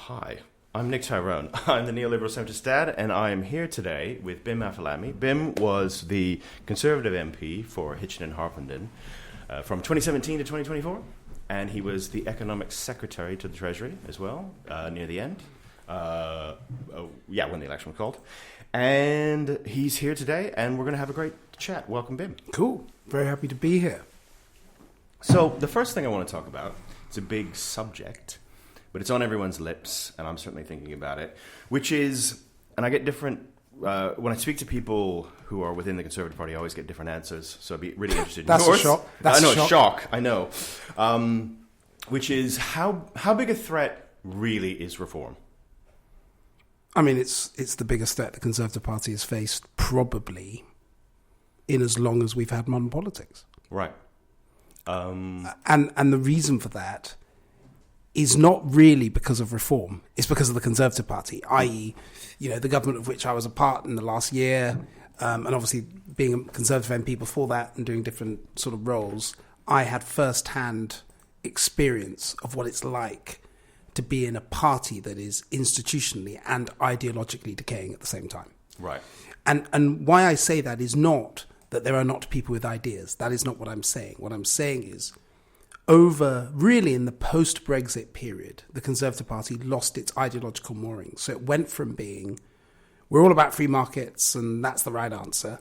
Hi, I'm Nick Tyrone. I'm the neoliberal centrist dad, and I am here today with Bim Afolami. Bim was the Conservative MP for Hitchen and Harpenden from 2017 to 2024, and he was the Economic Secretary to the Treasury as well, near the end. When the election was called. And he's here today, and we're going to have a great chat. Welcome, Bim. Cool. Very happy to be here. So the first thing I want to talk about, it's a big subject, but it's on everyone's lips, and I'm certainly thinking about it, which is, and I get different, when I speak to people who are within the Conservative Party, I always get different answers, so I'd be really interested in That's yours. A shock. I know, shock, I know. Which is, how big a threat really is reform? I mean, it's the biggest threat the Conservative Party has faced probably in as long as we've had modern politics. Right. And the reason for that is not really because of reform. It's because of the Conservative Party, i.e., the government of which I was a part in the last year, and obviously being a Conservative MP before that and doing different sort of roles, I had first-hand experience of what it's like to be in a party that is institutionally and ideologically decaying at the same time. Right. And why I say that is not that there are not people with ideas. That is not what I'm saying. What I'm saying is, really in the post-Brexit period, the Conservative Party lost its ideological moorings. So it went from being, we're all about free markets and that's the right answer,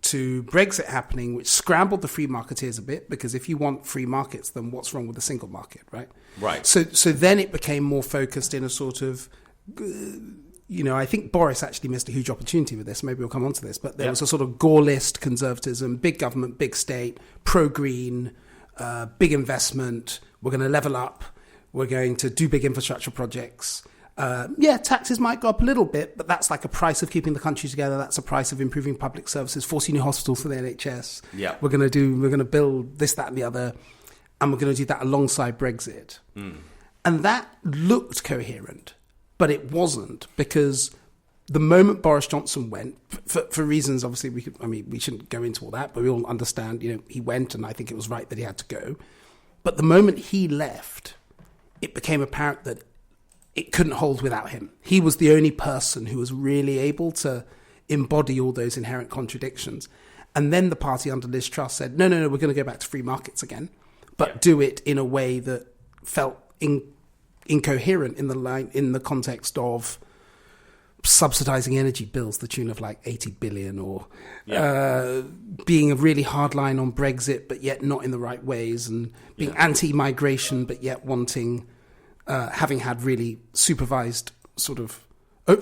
to Brexit happening, which scrambled the free marketeers a bit, because if you want free markets, then what's wrong with the single market, right? Right. So then it became more focused in a sort of, I think Boris actually missed a huge opportunity with this. Maybe we'll come on to this. But there was a sort of Gaullist conservatism, big government, big state, pro-green, big investment. We're going to level up. We're going to do big infrastructure projects. Taxes might go up a little bit, but that's like a price of keeping the country together. That's a price of improving public services, forcing new hospitals for the NHS. Yeah. We're going to build this, that, and the other. And we're going to do that alongside Brexit. And that looked coherent, but it wasn't, because the moment Boris Johnson went, for reasons obviously we shouldn't go into all that, but we all understand, he went, and I think it was right that he had to go. But the moment he left, it became apparent that it couldn't hold without him. He was the only person who was really able to embody all those inherent contradictions. And then the party under Liz Truss said, no, we're going to go back to free markets again, but do it in a way that felt incoherent in the context of subsidizing energy bills, the tune of like 80 billion, or being a really hard line on Brexit, but yet not in the right ways, and being anti-migration, but yet wanting, having had really supervised sort of,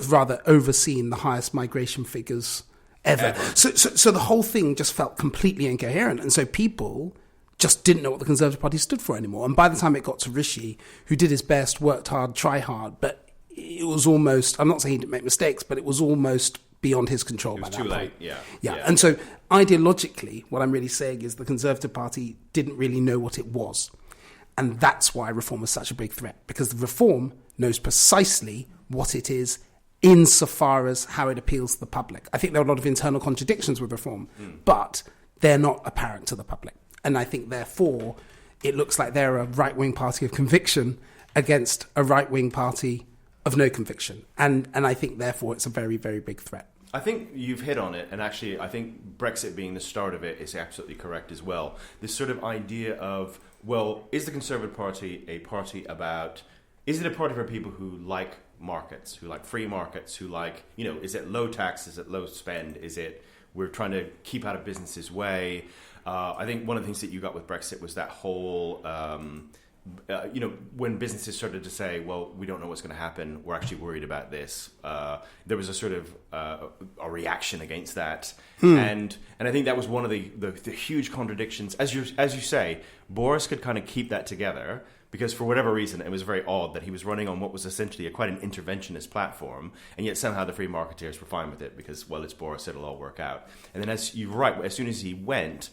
rather overseen the highest migration figures ever. So the whole thing just felt completely incoherent. And so people just didn't know what the Conservative Party stood for anymore. And by the time it got to Rishi, who did his best, worked hard, tried hard, but it was almost, I'm not saying he didn't make mistakes, but it was almost beyond his control by that point. It was too late, yeah. And so ideologically, what I'm really saying is the Conservative Party didn't really know what it was. And that's why reform is such a big threat, because the reform knows precisely what it is insofar as how it appeals to the public. I think there are a lot of internal contradictions with reform, but they're not apparent to the public. And I think, therefore, it looks like they're a right-wing party of conviction against a right-wing party of no conviction. And I think, therefore, it's a very, very big threat. I think you've hit on it, and actually I think Brexit being the start of it is absolutely correct as well. This sort of idea of, well, is the Conservative Party a party about, is it a party for people who like markets, who like free markets, who like, is it low tax, is it low spend, is it we're trying to keep out of business's way? I think one of the things that you got with Brexit was that whole, when businesses started to say, well, we don't know what's going to happen, we're actually worried about this. There was a sort of a reaction against that. And I think that was one of the huge contradictions. As you say, Boris could kind of keep that together, because for whatever reason, it was very odd that he was running on what was essentially quite an interventionist platform, and yet somehow the free marketeers were fine with it because, well, it's Boris, it'll all work out. And then, as you're right, as soon as he went,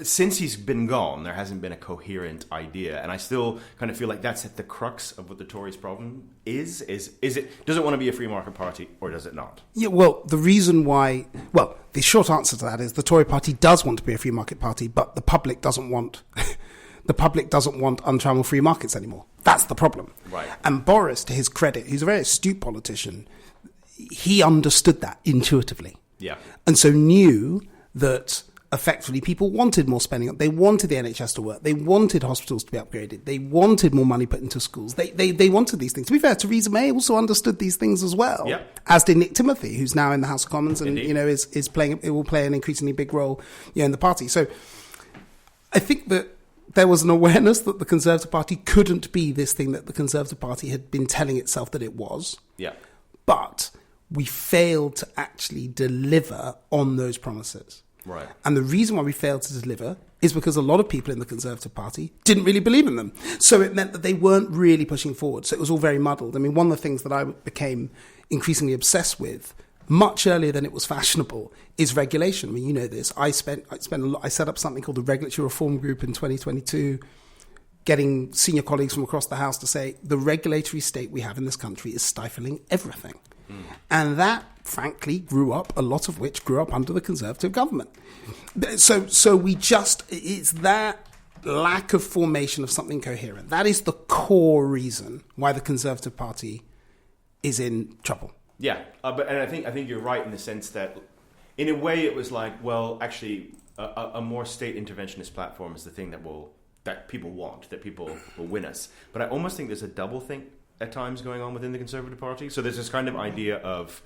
since he's been gone, there hasn't been a coherent idea, and I still kind of feel like that's at the crux of what the Tories' problem is it, does it want to be a free market party, or does it not? Yeah, well, the short answer to that is the Tory party does want to be a free market party, but the public doesn't want the public doesn't want untrammeled free markets anymore. That's the problem. Right. And Boris, to his credit, he's a very astute politician. He understood that intuitively. Yeah. And so knew that effectively people wanted more spending. They wanted the NHS to work. They wanted hospitals to be upgraded. They wanted more money put into schools. They wanted these things. To be fair, Theresa May also understood these things as well, as did Nick Timothy, who's now in the House of Commons and is playing. It will play an increasingly big role in the party. So I think that there was an awareness that the Conservative Party couldn't be this thing that the Conservative Party had been telling itself that it was. Yeah. But we failed to actually deliver on those promises. Right. And the reason why we failed to deliver is because a lot of people in the Conservative Party didn't really believe in them. So it meant that they weren't really pushing forward. So it was all very muddled. I mean, one of the things that I became increasingly obsessed with much earlier than it was fashionable is regulation. I mean, you know this. I set up something called the Regulatory Reform Group in 2022, getting senior colleagues from across the House to say the regulatory state we have in this country is stifling everything. And that, frankly, a lot of which grew up under the Conservative government. So it's that lack of formation of something coherent. That is the core reason why the Conservative Party is in trouble. Yeah, and I think you're right in the sense that, in a way, it was like, well, actually, a more state interventionist platform is the thing that people want, that people will win us. But I almost think there's a double think at times going on within the Conservative Party. So there's this kind of idea of,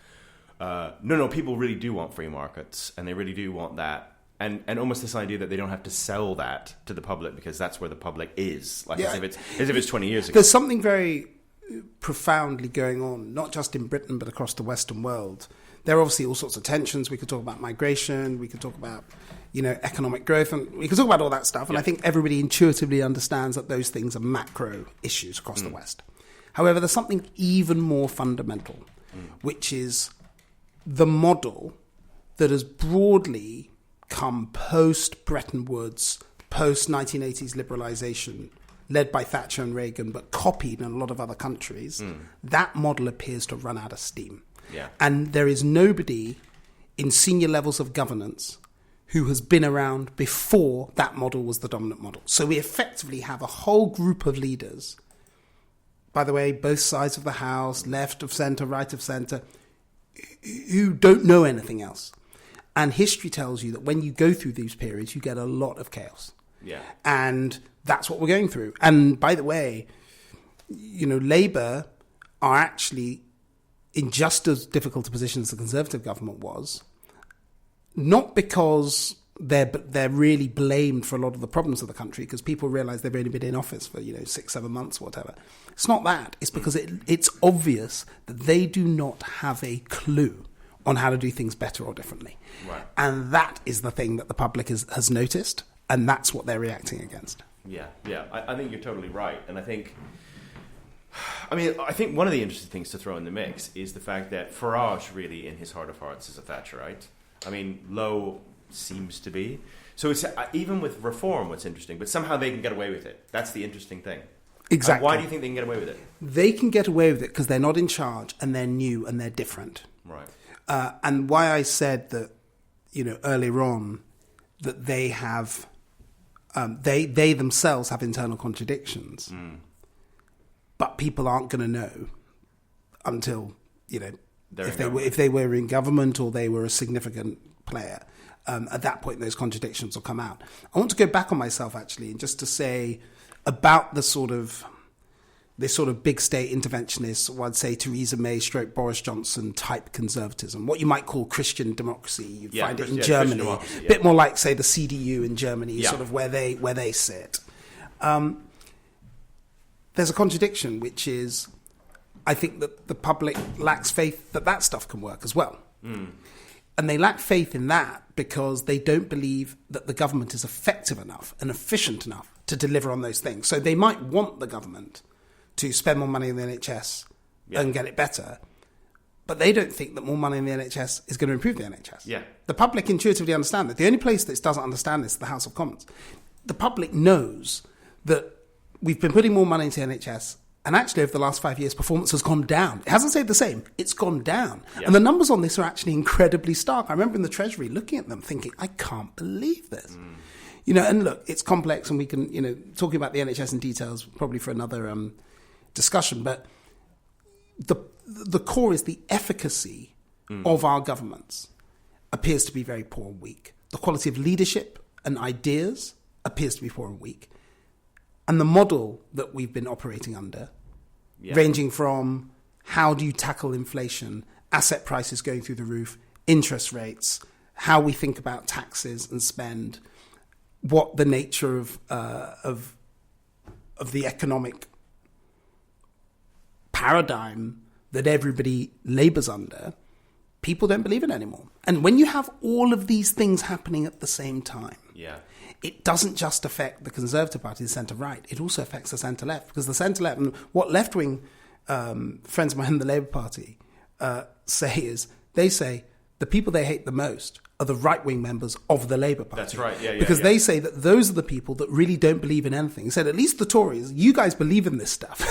no, people really do want free markets, and they really do want that. And almost this idea that they don't have to sell that to the public because that's where the public is, as if it's 20 years ago. There's something very profoundly going on, not just in Britain, but across the Western world. There are obviously all sorts of tensions. We could talk about migration, we could talk about, economic growth, and we could talk about all that stuff. And I think everybody intuitively understands that those things are macro issues across the West. However, there's something even more fundamental, which is the model that has broadly come post-Bretton Woods, post-1980s liberalisation, led by Thatcher and Reagan, but copied in a lot of other countries. That model appears to run out of steam. Yeah. And there is nobody in senior levels of governance who has been around before that model was the dominant model. So we effectively have a whole group of leaders, by the way, both sides of the House, left of centre, right of centre, who don't know anything else. And history tells you that when you go through these periods, you get a lot of chaos. Yeah. And that's what we're going through. And by the way, Labour are actually in just as difficult a position as the Conservative government was, not because they're really blamed for a lot of the problems of the country, because people realise they've only been in office for 6-7 months or whatever. It's not that. It's because it's obvious that they do not have a clue on how to do things better or differently. Right. And that is the thing that the public has noticed, and that's what they're reacting against. Yeah. I think you're totally right. And I think one of the interesting things to throw in the mix is the fact that Farage really, in his heart of hearts, is a Thatcherite. I mean, Lowe seems to be. So it's even with reform, what's interesting, but somehow they can get away with it. That's the interesting thing. Exactly. Why do you think they can get away with it? They can get away with it because they're not in charge and they're new and they're different. Right. And why I said that, earlier on, that they have, they themselves have internal contradictions, but people aren't going to know until, if they were in government or they were a significant player. At that point, those contradictions will come out. I want to go back on myself, actually, and just to say about this sort of big state interventionist, or I'd say Theresa May / Boris Johnson type conservatism, what you might call Christian democracy. You find it in Germany, a bit more like, say, the CDU in Germany, sort of where they sit. There's a contradiction, which is, I think that the public lacks faith that stuff can work as well. And they lack faith in that because they don't believe that the government is effective enough and efficient enough to deliver on those things. So they might want the government to spend more money in the NHS and get it better, but they don't think that more money in the NHS is going to improve the NHS. Yeah. The public intuitively understand that. The only place that doesn't understand this is the House of Commons. The public knows that we've been putting more money into the NHS, and actually over the last 5 years, performance has gone down. It hasn't stayed the same. It's gone down. Yeah. And the numbers on this are actually incredibly stark. I remember in the Treasury looking at them thinking, I can't believe this. And look, it's complex, and we can, talking about the NHS in details probably for another discussion. But the core is the efficacy of our governments appears to be very poor and weak. The quality of leadership and ideas appears to be poor and weak. And the model that we've been operating under, ranging from how do you tackle inflation, asset prices going through the roof, interest rates, how we think about taxes and spend, what the nature of the economic paradigm that everybody labours under, people don't believe in anymore. And when you have all of these things happening at the same time, it doesn't just affect the Conservative Party, the centre-right, it also affects the centre-left. Because the centre-left, and what left-wing friends of mine in the Labour Party say is, they say the people they hate the most are the right-wing members of the Labour Party. That's right, Because they say that those are the people that really don't believe in anything. He said, at least the Tories, you guys believe in this stuff.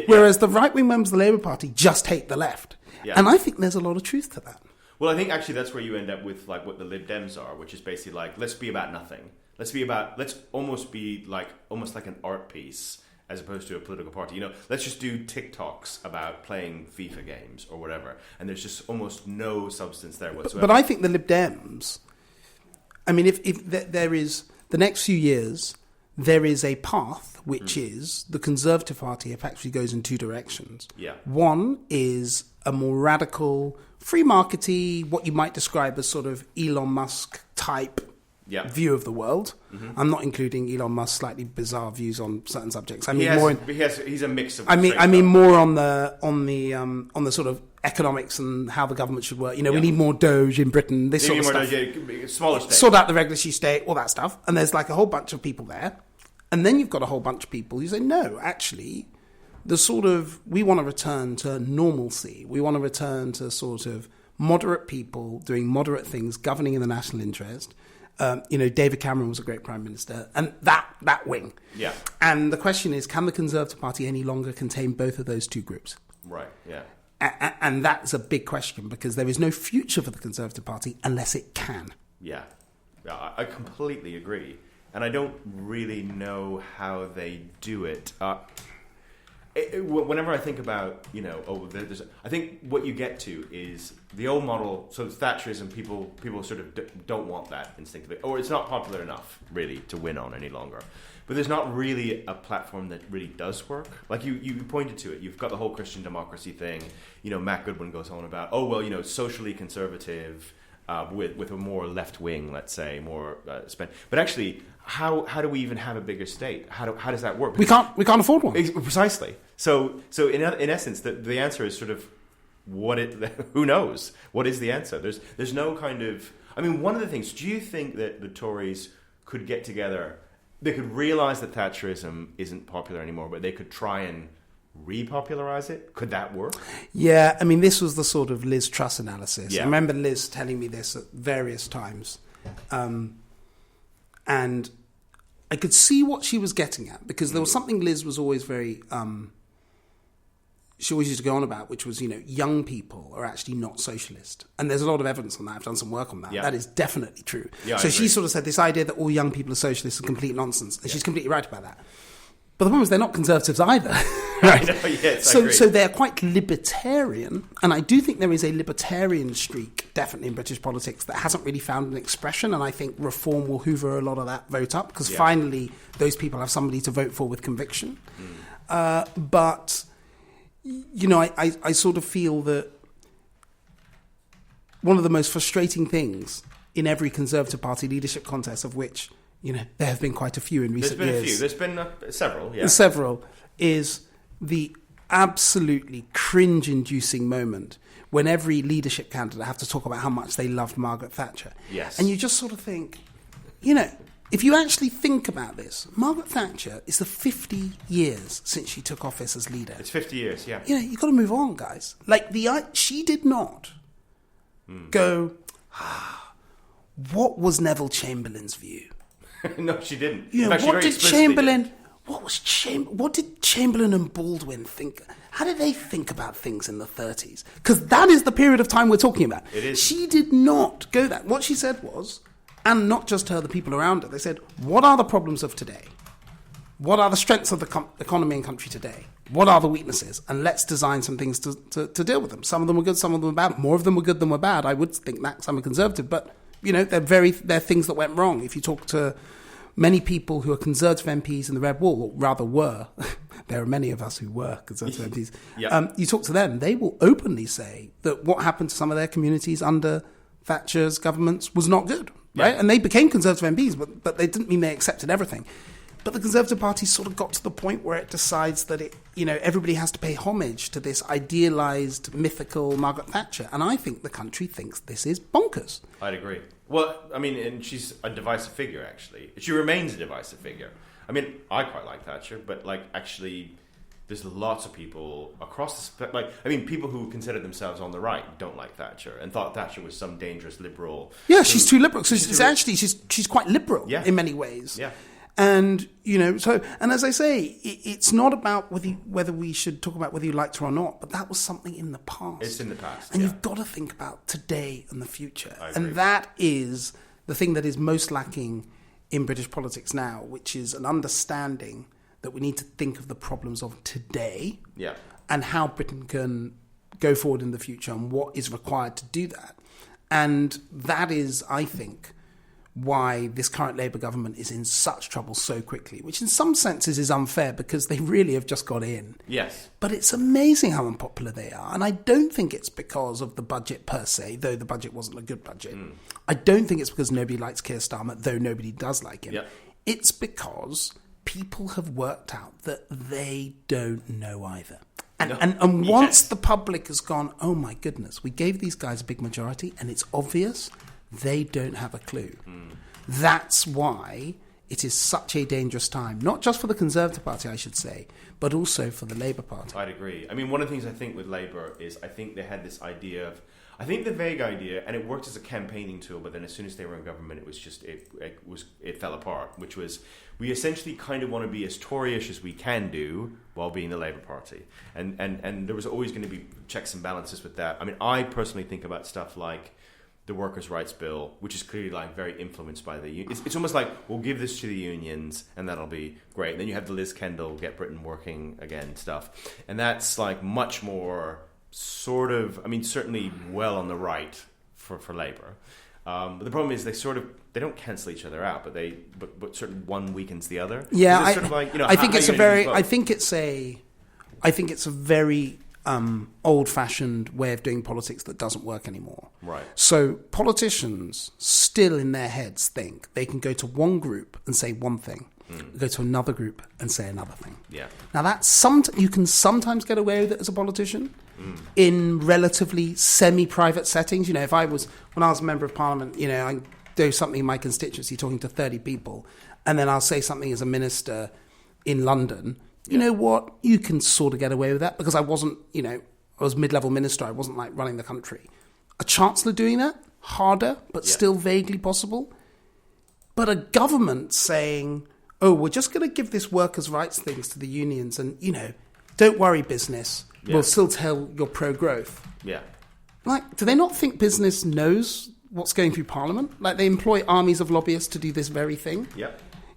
Whereas the right-wing members of the Labour Party just hate the left. And I think there's a lot of truth to that. Well, I think actually that's where you end up with like what the Lib Dems are, which is basically like, let's be about nothing. Let's almost be like an art piece as opposed to a political party. Let's just do TikToks about playing FIFA games or whatever. And there's just almost no substance there whatsoever. But I think the Lib Dems, I mean, if there is, the next few years, there is a path which is the Conservative Party actually goes in two directions. One is a more radical, free markety, what you might describe as sort of Elon Musk type view of the world. I'm not including Elon Musk's slightly bizarre views on certain subjects. I mean, he's a mix of. I mean more on the sort of economics and how the government should work. We need more Doge in Britain. This sort of stuff. Smaller state. Sort out the regulatory state, all that stuff. And there's like a whole bunch of people there. And then you've got a whole bunch of people who say, no, actually, we want to return to normalcy. We want to return to sort of moderate people doing moderate things, governing in the national interest. David Cameron was a great prime minister, and that wing. And the question is, can the Conservative Party any longer contain both of those two groups? Right, And that's a big question, because there is no future for the Conservative Party unless it can. I completely agree. And I don't really know how they do it. Whenever I think about, I think what you get to is the old model. So Thatcherism, people sort of don't want that instinctively, or it's not popular enough really to win on any longer. But there's not really a platform that really does work. Like you pointed to it. You've got the whole Christian democracy thing. Matt Goodwin goes on about, socially conservative with a more left wing, let's say, more spend. But actually, how do we even have a bigger state? How does that work? Because we can't afford one. Precisely. So in essence, the answer is sort of who knows? What is the answer? There's no kind of. I mean, one of the things. Do you think that the Tories could get together? They could realize that Thatcherism isn't popular anymore, but they could try and repopularize it? Could that work? Yeah, I mean, this was the sort of Liz Truss analysis. I remember Liz telling me this at various times. And I could see what she was getting at, because there was something Liz was always very... she always used to go on about, which was, young people are actually not socialist. And there's a lot of evidence on that. I've done some work on that. That is definitely true. So she sort of said this idea that all young people are socialists is complete nonsense. And she's completely right about that. But the problem is they're not conservatives either. Right? I know, yes, so they're quite libertarian. And I do think there is a libertarian streak, definitely in British politics, that hasn't really found an expression. And I think reform will hoover a lot of that vote up, because finally those people have somebody to vote for with conviction. But... I sort of feel that one of the most frustrating things in every Conservative Party leadership contest, of which, there have been quite a few in recent years. There's been a few. There's been several, yeah. Several, is the absolutely cringe-inducing moment when every leadership candidate have to talk about how much they loved Margaret Thatcher. Yes. And you just sort of think, if you actually think about this, Margaret Thatcher is the 50 years since she took office as leader. It's 50 years, yeah. You've got to move on, guys. She did not go, what was Neville Chamberlain's view? No, she didn't. What did Chamberlain and Baldwin think? How did they think about things in the 30s? Because that is the period of time we're talking about. It is. She did not go that. What she said was, and not just her, the people around her. They said, what are the problems of today? What are the strengths of the economy and country today? What are the weaknesses? And let's design some things to deal with them. Some of them were good, some of them were bad. More of them were good than were bad. I would think that, 'cause I'm a conservative, but they're things that went wrong. If you talk to many people who are Conservative MPs in the Red Wall, or rather were, there are many of us who were Conservative MPs, Yep. You talk to them, they will openly say that what happened to some of their communities under Thatcher's governments was not good, right? Yeah. And they became Conservative MPs, but they didn't mean they accepted everything. But the Conservative Party sort of got to the point where it decides that everybody has to pay homage to this idealised, mythical Margaret Thatcher. And I think the country thinks this is bonkers. I'd agree. Well, I mean, and she's a divisive figure, actually. She remains a divisive figure. I mean, I quite like Thatcher, but, actually, there's lots of people across the people who consider themselves on the right don't like Thatcher and thought Thatcher was some dangerous liberal. Yeah, she's too liberal. So she's quite liberal in many ways. Yeah. And, and as I say, it's not about whether we should talk about whether you liked her or not, but that was something in the past. It's in the past, and you've got to think about today and the future. I agree. And that is the thing that is most lacking in British politics now, which is an understanding that we need to think of the problems of today and how Britain can go forward in the future and what is required to do that. And that is, I think, why this current Labour government is in such trouble so quickly, which in some senses is unfair because they really have just got in. Yes. But it's amazing how unpopular they are. And I don't think it's because of the budget per se, though the budget wasn't a good budget. I don't think it's because nobody likes Keir Starmer, though nobody does like him. Yep. It's because people have worked out that they don't know either. And once the public has gone, oh my goodness, we gave these guys a big majority and it's obvious, they don't have a clue. That's why it is such a dangerous time, not just for the Conservative Party, I should say, but also for the Labour Party. I'd agree. I mean, one of the things I think with Labour is I think they had this idea of, I think the vague idea, and it worked as a campaigning tool, but then as soon as they were in government, it was just, it fell apart, which was, we essentially kind of want to be as Toryish as we can do while being the Labour Party. And there was always going to be checks and balances with that. I mean, I personally think about stuff like the Workers' Rights Bill, which is clearly very influenced by the unions. It's almost like, we'll give this to the unions and that'll be great. And then you have the Liz Kendall, Get Britain Working Again stuff. And that's much more certainly well on the right for Labour. But the problem is they don't cancel each other out, but sort of one weakens the other. Yeah, I think it's a very old-fashioned way of doing politics that doesn't work anymore. Right. So politicians still in their heads think they can go to one group and say one thing, go to another group and say another thing. Yeah. Now that's you can sometimes get away with it as a politician in relatively semi-private settings. When I was a member of Parliament, I do something in my constituency talking to 30 people, and then I'll say something as a minister in London. You know what? You can sort of get away with that because I wasn't, I was mid-level minister. I wasn't running the country. A chancellor doing that, harder, but still vaguely possible. But a government saying, oh, we're just going to give this workers' rights things to the unions and, don't worry, business. Yeah. We'll still tell you're pro-growth. Yeah. Do they not think business knows what's going through Parliament? They employ armies of lobbyists to do this very thing. Yeah.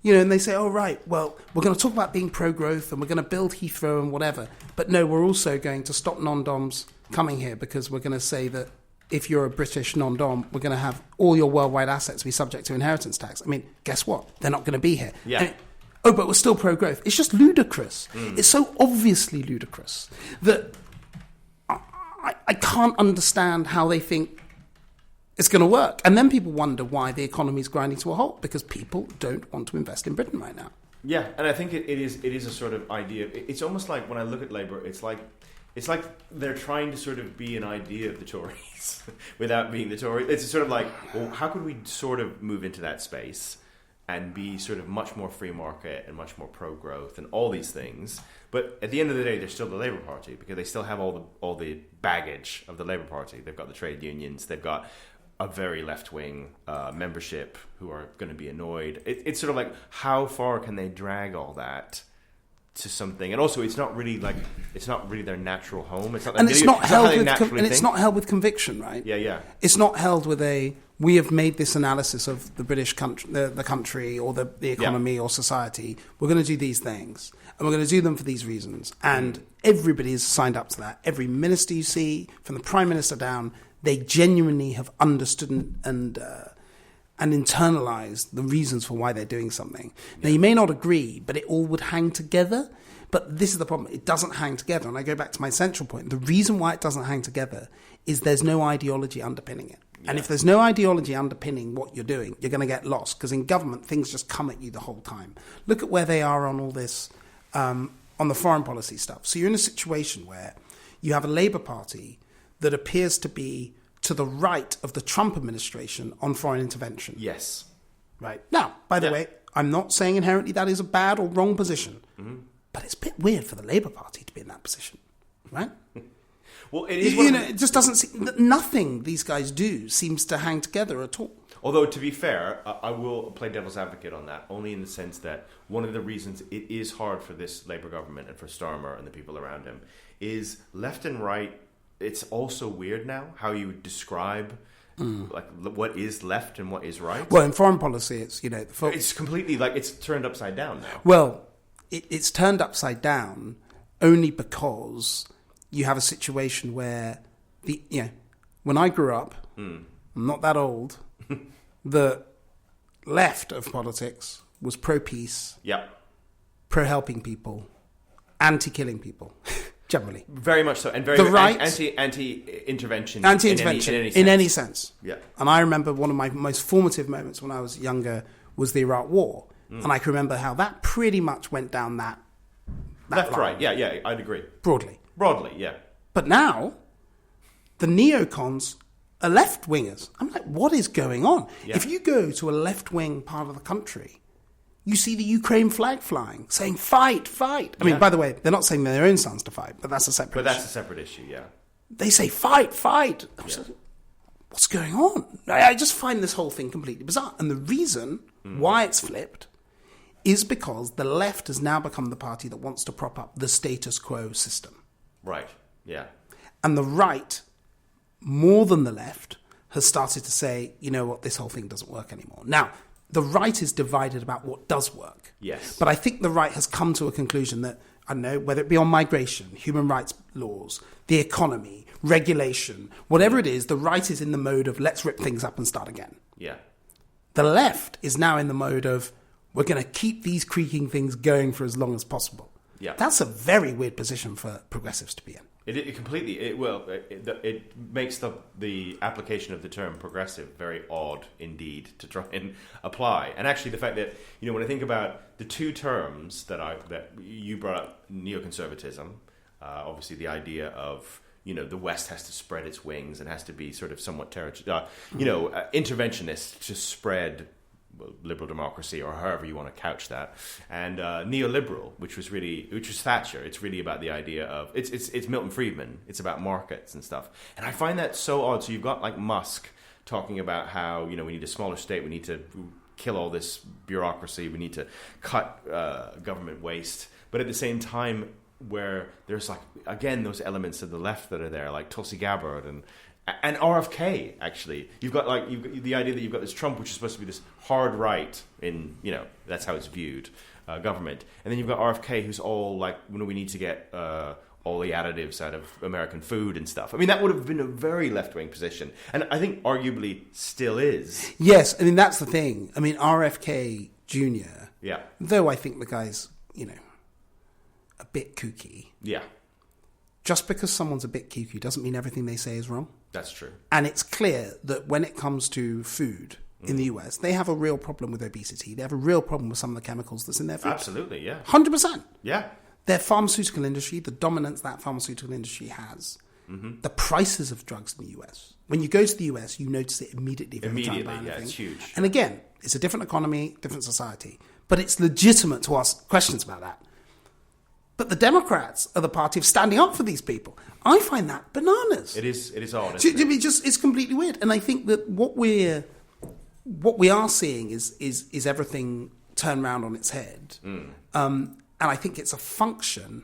And they say, oh, right, well, we're going to talk about being pro-growth and we're going to build Heathrow and whatever. But no, we're also going to stop non-doms coming here because we're going to say that if you're a British non-dom, we're going to have all your worldwide assets be subject to inheritance tax. I mean, guess what? They're not going to be here. Yeah. But we're still pro-growth. It's just ludicrous. It's so obviously ludicrous that I can't understand how they think it's going to work. And then people wonder why the economy is grinding to a halt, because people don't want to invest in Britain right now. Yeah, and I think it is a sort of idea. It's almost like when I look at Labour, it's like they're trying to sort of be an idea of the Tories without being the Tories. It's sort of like, well, how could we sort of move into that space and be sort of much more free market and much more pro-growth and all these things? But at the end of the day, they're still the Labour Party because they still have all the baggage of the Labour Party. They've got the trade unions. They've got a very left-wing membership who are going to be annoyed. It's sort of like, how far can they drag all that to something, and also it's not really their natural home. It's not, and it's not held with conviction, right? Yeah. It's not held with we have made this analysis of the British country, the country, or the economy or society. We're going to do these things, and we're going to do them for these reasons. And everybody is signed up to that. Every minister you see, from the Prime Minister down, they genuinely have understood and internalized the reasons for why they're doing something. Now, you may not agree, but it all would hang together. But this is the problem. It doesn't hang together. And I go back to my central point. The reason why it doesn't hang together is there's no ideology underpinning it. Yeah. And if there's no ideology underpinning what you're doing, you're going to get lost. Because in government, things just come at you the whole time. Look at where they are on all this, on the foreign policy stuff. So you're in a situation where you have a Labour Party that appears to be to the right of the Trump administration on foreign intervention. Yes. Right. Now, by the way, I'm not saying inherently that is a bad or wrong position. Mm-hmm. But it's a bit weird for the Labour Party to be in that position, right? Well, it is. It just doesn't seem, nothing these guys do seems to hang together at all. Although, to be fair, I will play devil's advocate on that, only in the sense that one of the reasons it is hard for this Labour government and for Starmer and the people around him is left and right. It's also weird now how you describe like what is left and what is right. Well, in foreign policy, it's it's completely it's turned upside down now. Well, it's turned upside down only because you have a situation where when I grew up, I'm not that old, the left of politics was pro-peace, pro-helping people, anti-killing people, generally. Very much so, and very the right, anti-intervention in any sense. Yeah. And I remember one of my most formative moments when I was younger was the Iraq War. And I can remember how that pretty much went down that left, line. right, yeah, I'd agree. Broadly, yeah. But now, the neocons are left-wingers. I'm like, what is going on? Yeah. If you go to a left-wing part of the country, you see the Ukraine flag flying, saying, fight, fight. I mean, by the way, they're not saying their own sons to fight, but that's a separate issue. But that's a separate issue, yeah. They say, fight, fight. I was like, what's going on? I just find this whole thing completely bizarre. And the reason why it's flipped is because the left has now become the party that wants to prop up the status quo system. Right, yeah. And the right, more than the left, has started to say, you know what, this whole thing doesn't work anymore. Now, the right is divided about what does work. Yes. But I think the right has come to a conclusion that, I don't know, whether it be on migration, human rights laws, the economy, regulation, whatever it is, the right is in the mode of let's rip things up and start again. Yeah. The left is now in the mode of we're going to keep these creaking things going for as long as possible. Yeah. That's a very weird position for progressives to be in. It completely, it makes the application of the term progressive very odd indeed to try and apply. And actually the fact that, when I think about the two terms that you brought up, neoconservatism, obviously the idea of, the West has to spread its wings and has to be sort of somewhat interventionist to spread liberal democracy, or however you want to couch that, and neoliberal, which was Thatcher. It's really about the idea of it's Milton Friedman. It's about markets and stuff, and I find that so odd. So you've got like Musk talking about how we need a smaller state, we need to kill all this bureaucracy, we need to cut government waste, but at the same time, where there's again those elements of the left that are there, like Tulsi Gabbard and RFK, actually. You've got the idea that you've got this Trump, which is supposed to be this hard right in, that's how it's viewed, government. And then you've got RFK, who's all we need to get all the additives out of American food and stuff. I mean, that would have been a very left-wing position. And I think arguably still is. Yes, I mean, that's the thing. I mean, RFK Jr., though I think the guy's, a bit kooky. Yeah. Just because someone's a bit kooky doesn't mean everything they say is wrong. That's true. And it's clear that when it comes to food in the US, they have a real problem with obesity. They have a real problem with some of the chemicals that's in their food. Absolutely, yeah. 100%. Yeah. Their pharmaceutical industry, the dominance that pharmaceutical industry has, the prices of drugs in the US. When you go to the US, you notice it immediately. It's huge. And again, it's a different economy, different society. But it's legitimate to ask questions about that. But the Democrats are the party of standing up for these people. I find that bananas. It is odd. It's completely weird. And I think that what we are seeing is everything turned round on its head. And I think it's a function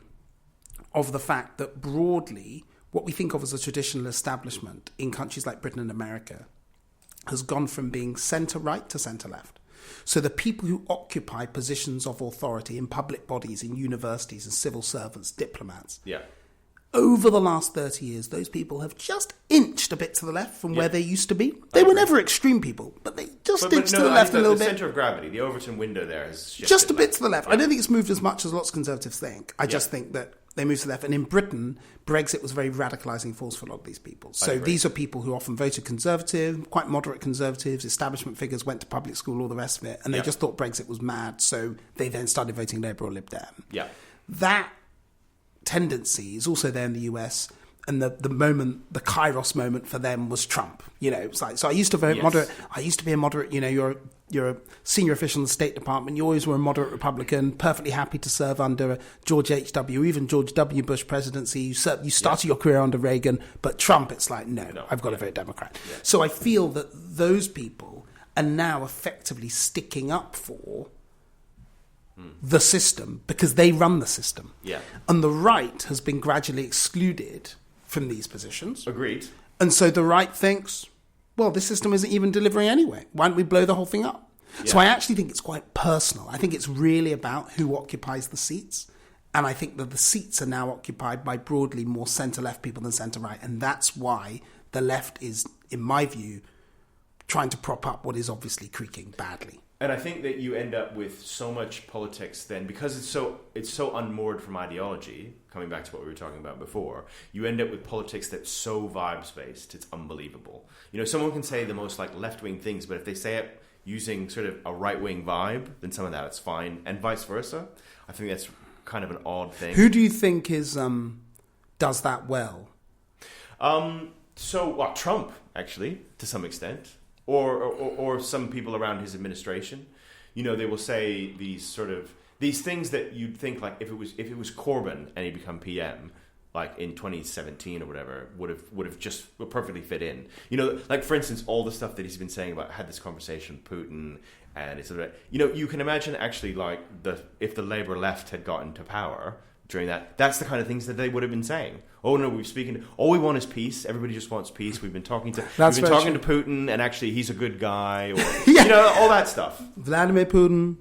of the fact that broadly, what we think of as a traditional establishment in countries like Britain and America has gone from being centre-right to centre-left. So the people who occupy positions of authority in public bodies, in universities and civil servants, diplomats, over the last 30 years, those people have just inched a bit to the left from where they used to be. They were never extreme people, but they just inched to the left a little bit. The centre of gravity, the Overton window there has shifted. Just a bit to the left. I don't think it's moved as much as lots of Conservatives think. I just think that they moved to the left. And in Britain, Brexit was a very radicalising force for a lot of these people. So these are people who often voted Conservative, quite moderate Conservatives, establishment figures, went to public school, all the rest of it, and they just thought Brexit was mad, so they then started voting Labour or Lib Dem. That tendency is also there in the US, and the moment, the Kairos moment for them was Trump. You know, it's like, so I used to vote moderate. I used to be a moderate. You know, you're a senior official in the State Department. You always were a moderate Republican, perfectly happy to serve under George H.W., even George W. Bush presidency. You started your career under Reagan, but Trump, it's like, no, I've got to vote Democrat. So I feel that those people are now effectively sticking up for the system because they run the system. And the right has been gradually excluded from these positions. Agreed. And so the right thinks, well, this system isn't even delivering anyway. Why don't we blow the whole thing up? So I actually think it's quite personal. I think it's really about who occupies the seats. And I think that the seats are now occupied by broadly more centre-left people than centre-right. And that's why the left is, in my view, trying to prop up what is obviously creaking badly. And I think that you end up with so much politics then, because it's so unmoored from ideology, coming back to what we were talking about before, you end up with politics that's so vibes-based, it's unbelievable. You know, someone can say the most like left-wing things, but if they say it using sort of a right-wing vibe, then some of that it's fine, and vice versa. I think that's kind of an odd thing. Who do you think does that well? Trump, actually, to some extent. Or some people around his administration, you know, they will say these things that you'd think like if it was Corbyn and he become PM like in 2017 or whatever would have just perfectly fit in. You know, like for instance, all the stuff that he's been saying about had this conversation with Putin and it's you know, you can imagine actually like if the Labour left had gotten to power during that's the kind of things that they would have been saying. Oh no, all we want is peace. Everybody just wants peace. We've been talking to Putin, and actually he's a good guy, or you know, all that stuff. Vladimir Putin,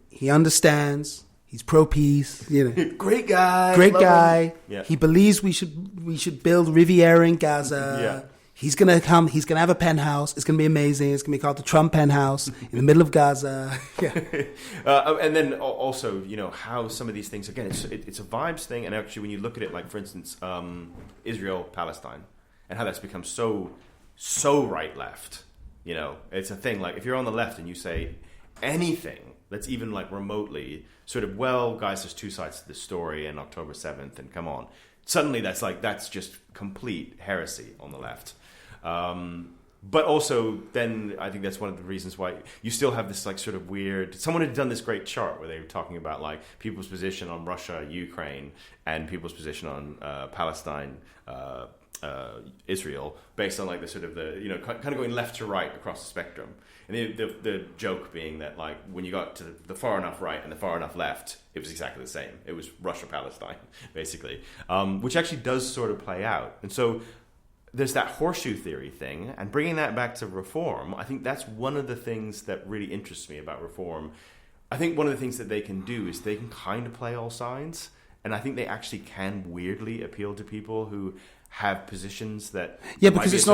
he understands. He's pro peace. You know, great guy. Great guy. Yeah. He believes we should build Riviera in Gaza. He's going to come. He's going to have a penthouse. It's going to be amazing. It's going to be called the Trump penthouse in the middle of Gaza. And then also, you know, how some of these things, again, it's a vibes thing. And actually, when you look at it, like, for instance, Israel, Palestine, and how that's become so right-left, you know, it's a thing. Like, if you're on the left and you say anything that's even, like, remotely sort of, well, guys, there's two sides to this story and October 7th, and come on. Suddenly, that's just complete heresy on the left. But also, then I think that's one of the reasons why you still have this like sort of weird. Someone had done this great chart where they were talking about like people's position on Russia, Ukraine, and people's position on Palestine, Israel, based on like the sort of the, you know, kind of going left to right across the spectrum. And the joke being that like when you got to the far enough right and the far enough left, it was exactly the same. It was Russia, Palestine, basically, which actually does sort of play out. And so there's that horseshoe theory thing, and bringing that back to reform, I think that's one of the things that really interests me about reform. I think one of the things that they can do is they can kind of play all sides, and I think they actually can weirdly appeal to people who have positions that because it's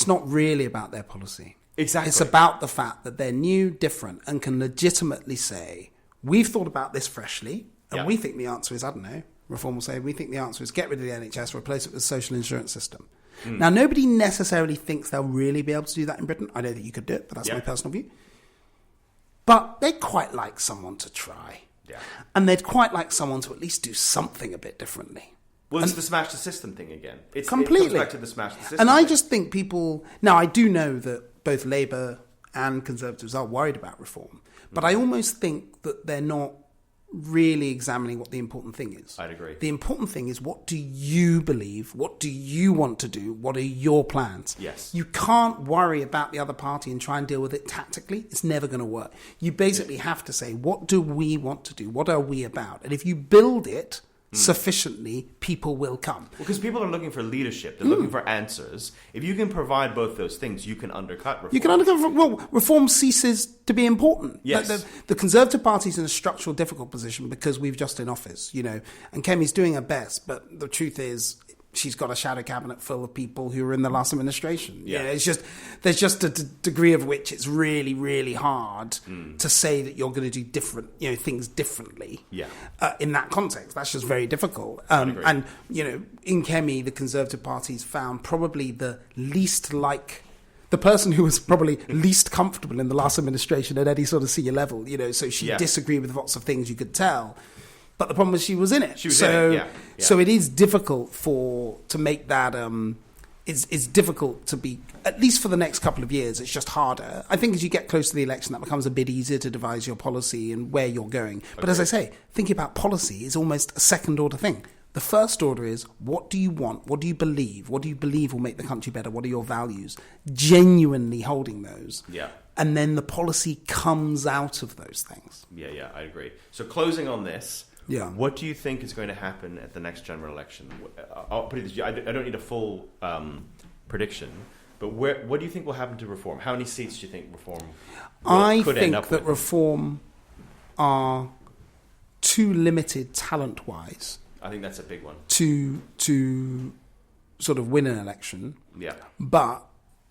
not really about their policy. Exactly. It's about the fact that they're new, different, and can legitimately say, we've thought about this freshly, and we think the answer is, I don't know, reform will say, we think the answer is get rid of the NHS, replace it with a social insurance system. Now, nobody necessarily thinks they'll really be able to do that in Britain. I don't think you could do it, but that's my personal view. But they'd quite like someone to try. Yeah. And they'd quite like someone to at least do something a bit differently. Well, it's the smash the system thing again. Completely. It comes back to the smash the system And I thing. just think people... Now, I do know that both Labour and Conservatives are worried about reform. But I almost think that they're not really examining what the important thing is. I'd agree. The important thing is, what do you believe? What do you want to do? What are your plans? Yes. You can't worry about the other party and try and deal with it tactically. It's never going to work. You basically have to say, what do we want to do? What are we about? And if you build it sufficiently, people will come. Because people are looking for leadership. They're looking for answers. If you can provide both those things, you can undercut reform. You can undercut. Well, reform ceases to be important. Yes. The Conservative Party is in a structural difficult position because we've just in office, and Kemi's doing her best, but the truth is, she's got a shadow cabinet full of people who were in the last administration. Yeah. There's just a degree of which it's really, really hard to say that you're going to do different, things differently. Yeah. In that context, that's just very difficult. And in Kemi, the Conservative Party's found probably the person who was probably least comfortable in the last administration at any sort of senior level. So she disagreed with lots of things, you could tell. But the problem was she was in it. She was in it, yeah. So it is difficult to make that. It's difficult to be, at least for the next couple of years. It's just harder. I think as you get close to the election, that becomes a bit easier to devise your policy and where you're going. But as I say, thinking about policy is almost a second order thing. The first order is, what do you want? What do you believe? What do you believe will make the country better? What are your values? Genuinely holding those. Yeah. And then the policy comes out of those things. Yeah, I agree. So closing on this. Yeah. What do you think is going to happen at the next general election? I'll put it this way, I don't need a full prediction, but what do you think will happen to reform? How many seats do you think reform could end up with? I think that reform are too limited talent-wise. I think that's a big one. To sort of win an election. Yeah. But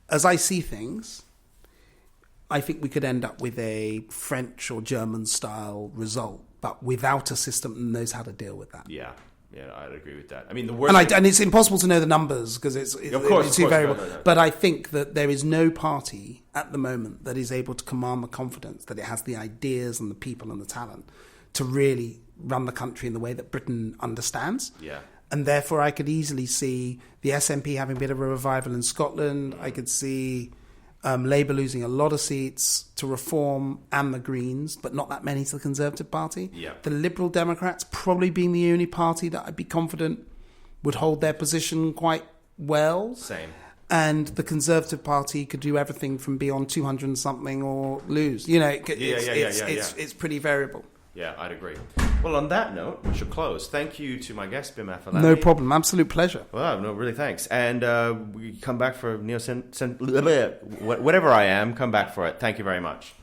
as I see things, I think we could end up with a French or German style result, but without a system that knows how to deal with that. Yeah, I'd agree with that. I mean, the worst and it's impossible to know the numbers because it's too variable. No. But I think that there is no party at the moment that is able to command the confidence that it has the ideas and the people and the talent to really run the country in the way that Britain understands. Yeah. And therefore, I could easily see the SNP having a bit of a revival in Scotland. I could see Labour losing a lot of seats to Reform and the Greens, but not that many to the Conservative Party. Yeah. The Liberal Democrats probably being the only party that I'd be confident would hold their position quite well. Same. And the Conservative Party could do everything from be on 200 and something or lose. It's pretty variable. Yeah, I'd agree. Well, on that note, we should close. Thank you to my guest, Bim Afolami. No problem. Absolute pleasure. Well, no, really, thanks. And we come back for whatever I am, come back for it. Thank you very much.